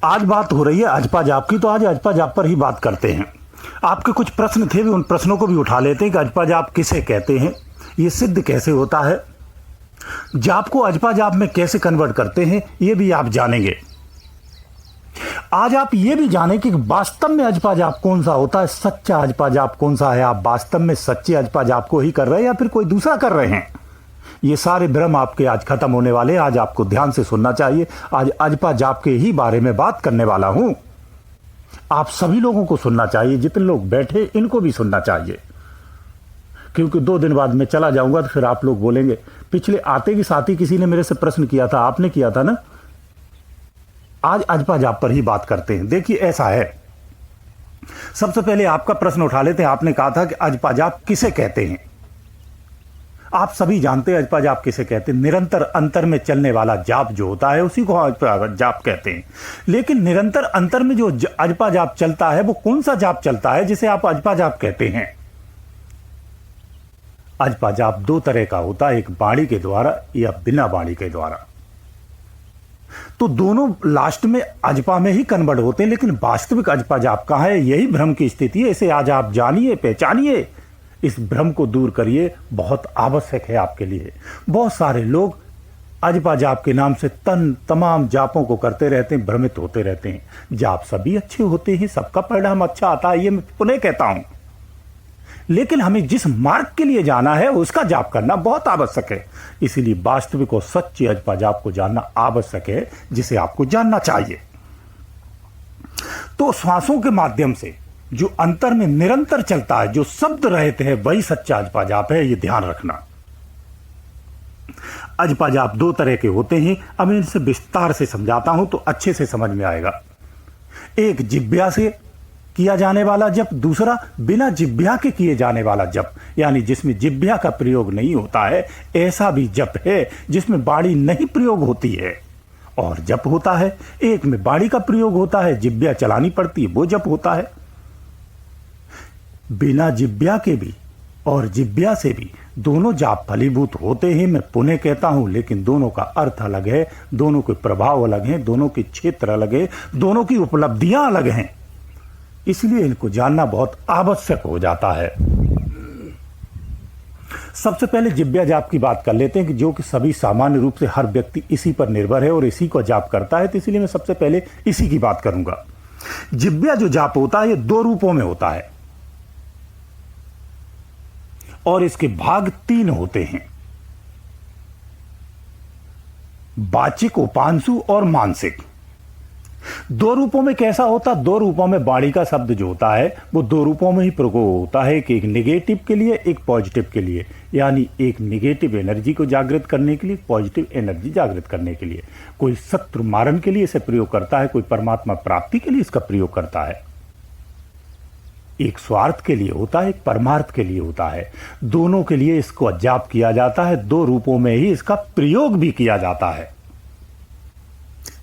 आज बात हो रही है अजपा जाप की, तो आज अजपा जाप पर ही बात करते हैं। आपके कुछ प्रश्न थे भी, उन प्रश्नों को भी उठा लेते हैं कि अजपा जाप किसे कहते हैं, ये सिद्ध कैसे होता है, जाप को अजपा जाप में कैसे कन्वर्ट करते हैं, ये भी आप जानेंगे। आज आप ये भी जानें कि वास्तव में अजपा जाप कौन सा होता है, सच्चा अजपा जाप कौन सा है। आप वास्तव में सच्चे अजपा जाप को ही कर रहे हैं या फिर कोई दूसरा कर रहे हैं। ये सारे भ्रम आपके आज खत्म होने वाले हैं। आज आपको ध्यान से सुनना चाहिए। आज अजपा जाप के ही बारे में बात करने वाला हूं। आप सभी लोगों को सुनना चाहिए, जितने लोग बैठे इनको भी सुनना चाहिए, क्योंकि 2 दिन बाद मैं चला जाऊंगा तो फिर आप लोग बोलेंगे पिछले आते के साथ ही किसी ने मेरे से प्रश्न किया था, आपने किया था ना। आज अजपा जाप पर ही बात करते हैं। देखिए ऐसा है, सबसे पहले आपका प्रश्न उठा लेते हैं। आपने कहा था कि अजपा जाप किसे कहते हैं। आप सभी जानते हैं अजपा जाप किसे कहते हैं। निरंतर अंतर में चलने वाला जाप जो होता है उसी को अजपा जाप कहते हैं। लेकिन निरंतर अंतर में जो अजपा जाप चलता है वो कौन सा जाप चलता है जिसे आप अजपा जाप कहते हैं। अजपा जाप 2 तरह का होता है, एक बाणी के द्वारा या बिना बाणी के द्वारा। तो दोनों लास्ट में अजपा में ही कन्वर्ट होते हैं, लेकिन वास्तविक अजपा जाप कहां है, यही भ्रम की स्थिति है। इसे आज आप जानिए, पहचानिए, इस भ्रम को दूर करिए, बहुत आवश्यक है आपके लिए। बहुत सारे लोग अजपा जाप के नाम से तमाम जापों को करते रहते हैं, भ्रमित होते रहते हैं। जाप सभी अच्छे होते हैं, सबका परिणाम अच्छा आता है, ये मैं पुनः कहता हूं। लेकिन हमें जिस मार्ग के लिए जाना है उसका जाप करना बहुत आवश्यक है। इसीलिए वास्तविक और सच्चे अजपा जाप को जानना आवश्यक है, जिसे आपको जानना चाहिए। तो श्वासों के माध्यम से जो अंतर में निरंतर चलता है, जो शब्द रहते हैं, वही सच्चा अजपा जाप है, ये ध्यान रखना। अजपा जाप 2 तरह के होते हैं। अब मैं इनसे विस्तार से समझाता हूं तो अच्छे से समझ में आएगा। एक जिह्वा से किया जाने वाला जप, दूसरा बिना जिह्वा के किए जाने वाला जप, यानी जिसमें जिह्वा का प्रयोग नहीं होता है। ऐसा भी जप है जिसमें बाणी नहीं प्रयोग होती है और जप होता है। एक में बाणी का प्रयोग होता है, जिह्वा चलानी पड़ती है, वो जप होता है। बिना जिह्वा के भी और जिह्वा से भी दोनों जाप फलीभूत होते हैं, मैं पुनः कहता हूं। लेकिन दोनों का अर्थ अलग है, दोनों के प्रभाव अलग हैं, दोनों के क्षेत्र अलग है, दोनों की उपलब्धियां अलग हैं। इसलिए इनको जानना बहुत आवश्यक हो जाता है। सबसे पहले जिह्वा जाप की बात कर लेते हैं, कि जो कि सभी सामान्य रूप से हर व्यक्ति इसी पर निर्भर है और इसी को जाप करता है। तो इसलिए मैं सबसे पहले इसी की बात करूंगा। जिह्वा जो जाप होता है ये 2 रूपों में होता है और इसके भाग 3 होते हैं, वाचिक, उपांशु और मानसिक। 2 रूपों में कैसा होता है, 2 रूपों में बाणी का शब्द जो होता है वो 2 रूपों में ही प्रयोग होता है, कि एक निगेटिव के लिए, एक पॉजिटिव के लिए। यानी एक निगेटिव एनर्जी को जागृत करने के लिए, पॉजिटिव एनर्जी जागृत करने के लिए। कोई शत्रु मारण के लिए इसे प्रयोग करता है, कोई परमात्मा प्राप्ति के लिए इसका प्रयोग करता है। एक स्वार्थ के लिए होता है, एक परमार्थ के लिए होता है। दोनों के लिए इसको जाप किया जाता है, 2 रूपों में ही इसका प्रयोग भी किया जाता है।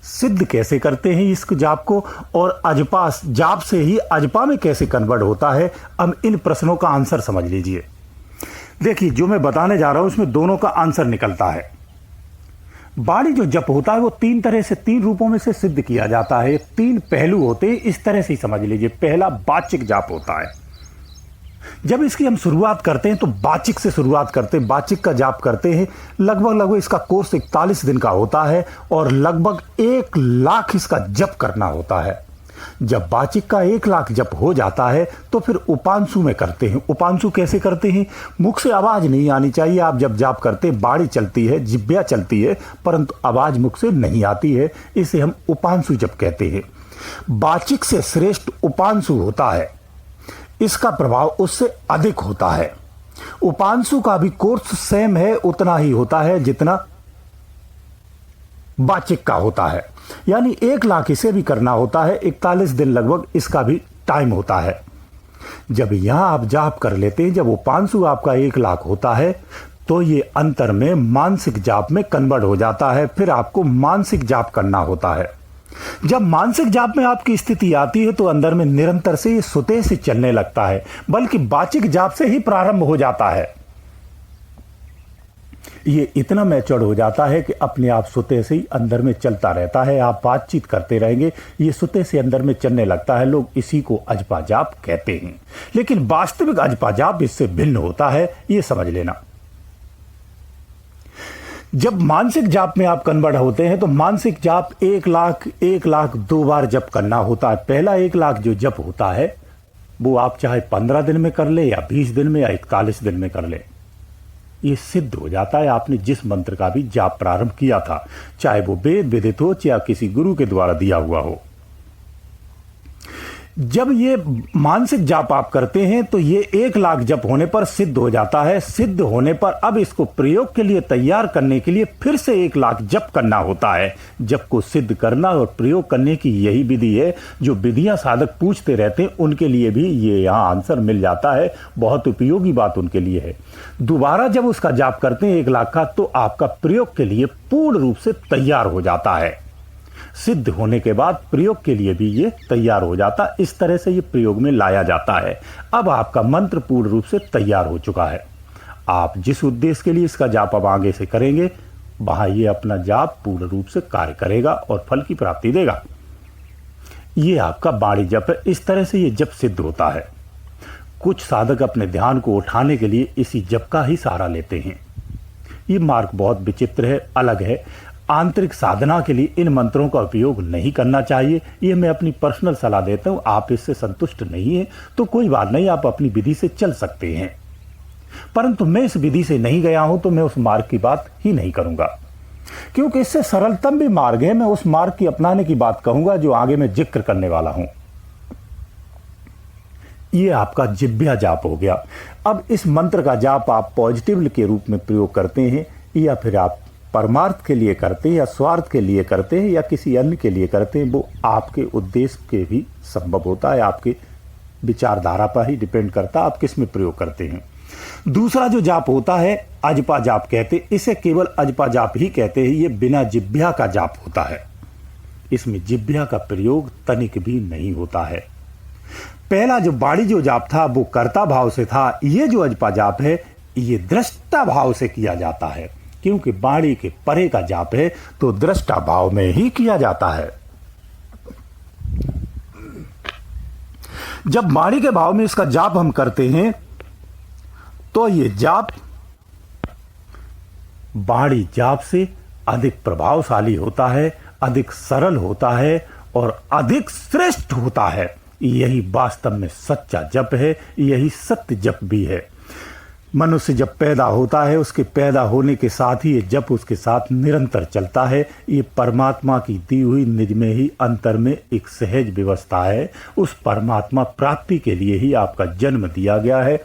सिद्ध कैसे करते हैं इस जाप को, और अजपा जाप से ही अजपा में कैसे कन्वर्ट होता है, अब इन प्रश्नों का आंसर समझ लीजिए। देखिए जो मैं बताने जा रहा हूं उसमें दोनों का आंसर निकलता है। बाणी जो जप होता है वो 3 तरह से, 3 रूपों में से सिद्ध किया जाता है। 3 पहलू होते हैं, इस तरह से ही समझ लीजिए। पहला वाचिक जाप होता है। जब इसकी हम शुरुआत करते हैं तो वाचिक से शुरुआत करते हैं, वाचिक का जाप करते हैं। लगभग इसका कोर्स 41 दिन का होता है और लगभग 1 लाख इसका जप करना होता है। जब वाचिक का 1 लाख जप हो जाता है तो फिर उपांशु में करते हैं। उपांशु कैसे करते हैं, मुख से आवाज नहीं आनी चाहिए। आप जब जाप करते हैं बाणी चलती है, जिह्वा चलती है, परंतु आवाज मुख से नहीं आती है, इसे हम उपांशु जप कहते हैं। वाचिक से श्रेष्ठ उपांशु होता है, इसका प्रभाव उससे अधिक होता है। उपांशु का भी कोर्स सेम है, उतना ही होता है जितना वाचिक का होता है। यानी 1 लाख इसे भी करना होता है, 41 दिन लगभग इसका भी टाइम होता है। जब यहां आप जाप कर लेते हैं, जब उपांशु आपका 1 लाख होता है तो ये अंतर में मानसिक जाप में कन्वर्ट हो जाता है। फिर आपको मानसिक जाप करना होता है। जब मानसिक जाप में आपकी स्थिति आती है तो अंदर में निरंतर से ये स्वतः से चलने लगता है, बल्कि वाचिक जाप से ही प्रारंभ हो जाता है। ये इतना मैच्योर हो जाता है कि अपने आप सोते से ही अंदर में चलता रहता है। आप बातचीत करते रहेंगे, ये सोते से अंदर में चलने लगता है। लोग इसी को अजपा जाप कहते हैं, लेकिन वास्तविक अजपा जाप इससे भिन्न होता है, ये समझ लेना। जब मानसिक जाप में आप कन्वर्ट होते हैं तो मानसिक जाप 1 लाख 2 बार जप करना होता है। पहला 1 लाख जो जप होता है वो आप चाहे 15 दिन में कर ले या 20 दिन में या 41 दिन में कर ले, ये सिद्ध हो जाता है आपने जिस मंत्र का भी जाप प्रारंभ किया था, चाहे वो वेद विदित हो या किसी गुरु के द्वारा दिया हुआ हो। जब ये मानसिक जाप आप करते हैं तो ये 1 लाख जप होने पर सिद्ध हो जाता है। सिद्ध होने पर अब इसको प्रयोग के लिए तैयार करने के लिए फिर से 1 लाख जप करना होता है। जप को सिद्ध करना और प्रयोग करने की यही विधि है जो विधियां साधक पूछते रहते हैं, उनके लिए भी ये यहाँ आंसर मिल जाता है। बहुत उपयोगी बात उनके लिए है। दोबारा जब उसका जाप करते हैं 1 लाख का, तो आपका प्रयोग के लिए पूर्ण रूप से तैयार हो जाता है। सिद्ध होने के बाद प्रयोग के लिए भी ये तैयार हो जाता। इस तरह से ये प्रयोग में लाया जाता है। अब आपका मंत्र पूर्ण रूप से तैयार हो चुका है। आप जिस उद्देश्य के लिए इसका जाप अब आगे से करेंगे, वहां ये अपना जाप पूर्ण रूप से कार्य करेगा और फल की प्राप्ति देगा। ये आपका बाणी जप है। इस तरह से ये जप सिद्ध होता है। कुछ साधक अपने ध्यान को उठाने के लिए इसी जप का ही सहारा लेते हैं। ये मार्ग बहुत विचित्र है, अलग है। आंतरिक साधना के लिए इन मंत्रों का उपयोग नहीं करना चाहिए। ये मैं अपनी पर्सनल सलाह देता हूं। आप इससे संतुष्ट नहीं है तो कोई बात नहीं, आप अपनी विधि से चल सकते हैं। परंतु मैं इस विधि से नहीं गया हूं तो मैं उस मार्ग की बात ही नहीं करूंगा, क्योंकि इससे सरलतम भी मार्ग है। मैं उस मार्ग की अपनाने की बात कहूंगा जो आगे मैं जिक्र करने वाला हूं। ये आपका जिह्वा जाप हो गया। अब इस मंत्र का जाप आप पॉजिटिव के रूप में प्रयोग करते हैं या फिर आप परमार्थ के लिए करते हैं या स्वार्थ के लिए करते हैं या किसी अन्य के लिए करते हैं, वो आपके उद्देश्य के भी संभव होता है। आपके विचारधारा पर ही डिपेंड करता है आप किस में प्रयोग करते हैं। दूसरा जो जाप होता है अजपा जाप कहते हैं। इसे केवल अजपा जाप ही कहते हैं। ये बिना जिह्वा का जाप होता है। इसमें जिह्वा का प्रयोग तनिक भी नहीं होता है। पहला जो बाणी जो जाप था वो कर्ता भाव से था। ये जो अजपा जाप है ये दृष्टा भाव से किया जाता है, क्योंकि बाणी के परे का जाप है तो दृष्टा भाव में ही किया जाता है। जब बाणी के भाव में इसका जाप हम करते हैं तो ये जाप बाणी जाप से अधिक प्रभावशाली होता है, अधिक सरल होता है और अधिक श्रेष्ठ होता है। यही वास्तव में सच्चा जप है, यही सत्य जप भी है। मनुष्य जब पैदा होता है, उसके पैदा होने के साथ ही ये जप उसके साथ निरंतर चलता है। ये परमात्मा की दी हुई निज में ही अंतर में एक सहज व्यवस्था है। उस परमात्मा प्राप्ति के लिए ही आपका जन्म दिया गया है।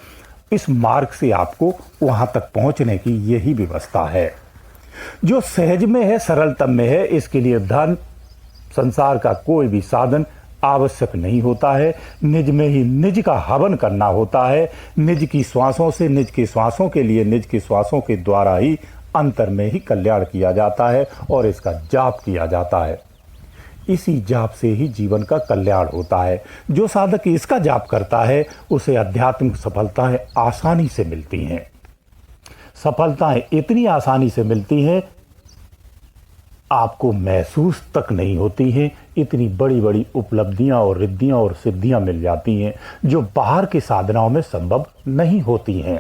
इस मार्ग से आपको वहां तक पहुंचने की यही व्यवस्था है जो सहज में है, सरलतम में है। इसके लिए धन, संसार का कोई भी साधन आवश्यक नहीं होता है। निज में ही निज का हवन करना होता है। निज की श्वासों से, निज के श्वासों के लिए, निज के श्वासों के द्वारा ही अंतर में ही कल्याण किया जाता है और इसका जाप किया जाता है। इसी जाप से ही जीवन का कल्याण होता है। जो साधक इसका जाप करता है उसे आध्यात्मिक सफलताएं आसानी से मिलती हैं। सफलताएं इतनी आसानी से मिलती हैं आपको महसूस तक नहीं होती हैं। इतनी बड़ी बड़ी उपलब्धियां और रिद्धियां और सिद्धियां मिल जाती हैं जो बाहर की साधनाओं में संभव नहीं होती हैं।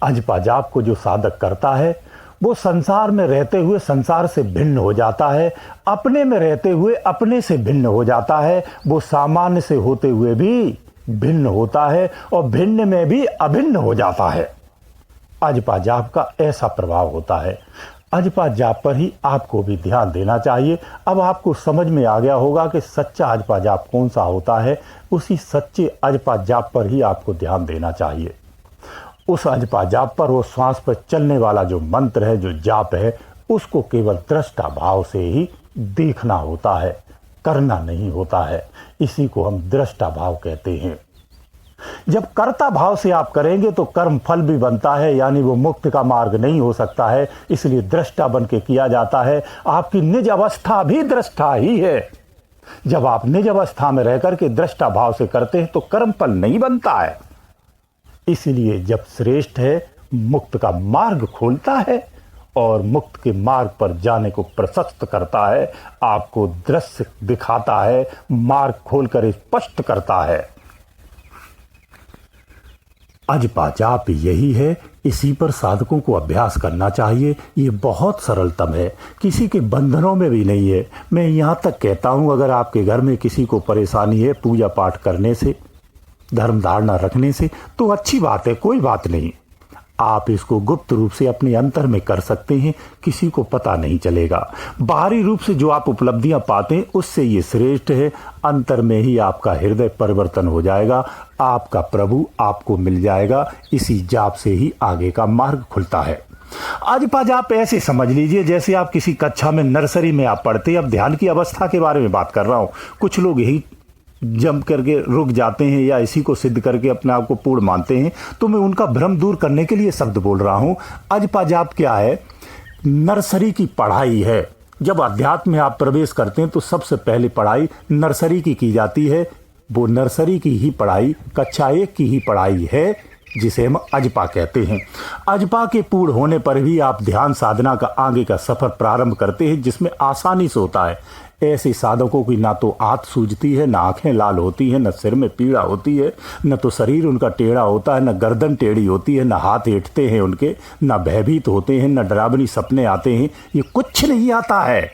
अजपा जाप को जो साधक करता है वो संसार में रहते हुए संसार से भिन्न हो जाता है, अपने में रहते हुए अपने से भिन्न हो जाता है। वो सामान्य से होते हुए भी भिन्न होता है और भिन्न में भी अभिन्न हो जाता है। अजपा जाप का ऐसा प्रभाव होता है। अजपा जाप पर ही आपको भी ध्यान देना चाहिए। अब आपको समझ में आ गया होगा कि सच्चा अजपा जाप कौन सा होता है। उसी सच्चे अजपा जाप पर ही आपको ध्यान देना चाहिए। उस अजपा जाप पर, वो श्वास पर चलने वाला जो मंत्र है, जो जाप है, उसको केवल दृष्टा भाव से ही देखना होता है, करना नहीं होता है। इसी को हम दृष्टा भाव कहते हैं। जब कर्ता भाव से आप करेंगे तो कर्म फल भी बनता है, यानी वो मुक्ति का मार्ग नहीं हो सकता है। इसलिए दृष्टा बन के किया जाता है। आपकी निज अवस्था भी दृष्टा ही है। जब आप निज अवस्था में रहकर के दृष्टा भाव से करते हैं तो कर्म फल नहीं बनता है। इसलिए जब श्रेष्ठ है मुक्त का मार्ग खोलता है और मुक्त के मार्ग पर जाने को प्रशस्त करता है, आपको दृश्य दिखाता है, मार्ग खोलकर स्पष्ट करता है। अजपा जाप यही है, इसी पर साधकों को अभ्यास करना चाहिए। ये बहुत सरलतम है, किसी के बंधनों में भी नहीं है। मैं यहाँ तक कहता हूँ, अगर आपके घर में किसी को परेशानी है पूजा पाठ करने से, धर्म धारणा रखने से, तो अच्छी बात है, कोई बात नहीं। आप इसको गुप्त रूप से अपने अंतर में कर सकते हैं, किसी को पता नहीं चलेगा। बाहरी रूप से जो आप उपलब्धियां पाते हैं उससे ये श्रेष्ठ है। अंतर में ही आपका हृदय परिवर्तन हो जाएगा, आपका प्रभु आपको मिल जाएगा। इसी जाप से ही आगे का मार्ग खुलता है। अजपा जाप ऐसे समझ लीजिए जैसे आप किसी कक्षा में, नर्सरी में आप पढ़ते हैं। अब ध्यान की अवस्था के बारे में बात कर रहा हूं। कुछ लोग यही जंप करके रुक जाते हैं या इसी को सिद्ध करके अपने आप को पूर्ण मानते हैं, तो मैं उनका भ्रम दूर करने के लिए शब्द बोल रहा हूं। अजपा जाप क्या है? नर्सरी की पढ़ाई है। जब अध्यात्म में आप प्रवेश करते हैं तो सबसे पहले पढ़ाई नर्सरी की जाती है। वो नर्सरी की ही पढ़ाई, कक्षा 1 की ही पढ़ाई है, जिसे हम अजपा कहते हैं। अजपा के पूर्ण होने पर भी आप ध्यान साधना का आगे का सफर प्रारंभ करते हैं, जिसमें आसानी से होता है। ऐसे साधकों की ना तो आंत सूजती है, ना आंखें लाल होती हैं, न सिर में पीड़ा होती है, न तो शरीर उनका टेढ़ा होता है, न गर्दन टेढ़ी होती है, न हाथ हिटते हैं उनके, न भयभीत होते हैं, न डरावनी सपने आते हैं। ये कुछ नहीं आता है।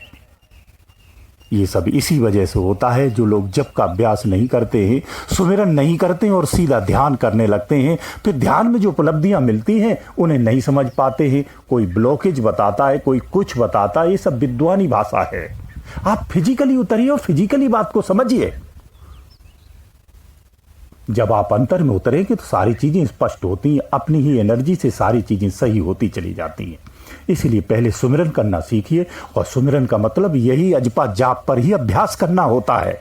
ये सब इसी वजह से होता है, जो लोग जप का अभ्यास नहीं करते हैं, सुमिरन नहीं करते हैं और सीधा ध्यान करने लगते हैं, फिर ध्यान में जो उपलब्धियां मिलती हैं उन्हें नहीं समझ पाते हैं। कोई ब्लॉकेज बताता है, कोई कुछ बताता है। ये सब विद्वानी भाषा है। आप फिजिकली उतरिए और फिजिकली बात को समझिए। जब आप अंतर में उतरेंगे तो सारी चीजें स्पष्ट होती हैं, अपनी ही एनर्जी से सारी चीजें सही होती चली जाती हैं। इसलिए पहले सुमिरन करना सीखिए, और सुमिरन का मतलब यही अजपा जाप पर ही अभ्यास करना होता है।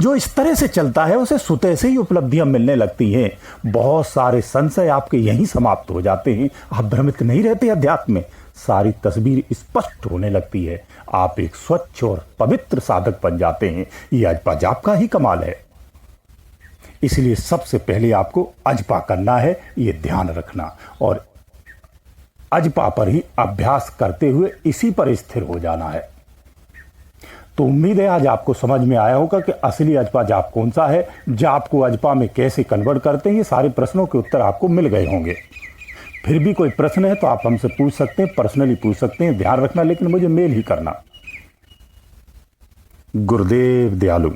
जो इस तरह से चलता है उसे सुते से ही उपलब्धियां मिलने लगती हैं। बहुत सारे संशय आपके यहीं समाप्त हो जाते हैं। आप भ्रमित नहीं रहते अध्यात्म में, सारी तस्वीर स्पष्ट होने लगती है। आप एक स्वच्छ और पवित्र साधक बन जाते हैं। यह अजपा जाप का ही कमाल है। इसलिए सबसे पहले आपको अजपा करना है, ये ध्यान रखना, और अजपा पर ही अभ्यास करते हुए इसी पर स्थिर हो जाना है। तो उम्मीद है आज आपको समझ में आया होगा कि असली अजपा जाप कौन सा है, जाप को अजपा में कैसे कन्वर्ट करते हैं। ये सारे प्रश्नों के उत्तर आपको मिल गए होंगे। फिर भी कोई प्रश्न है तो आप हमसे पूछ सकते हैं, पर्सनली पूछ सकते हैं। ध्यान रखना लेकिन मुझे मेल ही करना। गुरुदेव दयालु।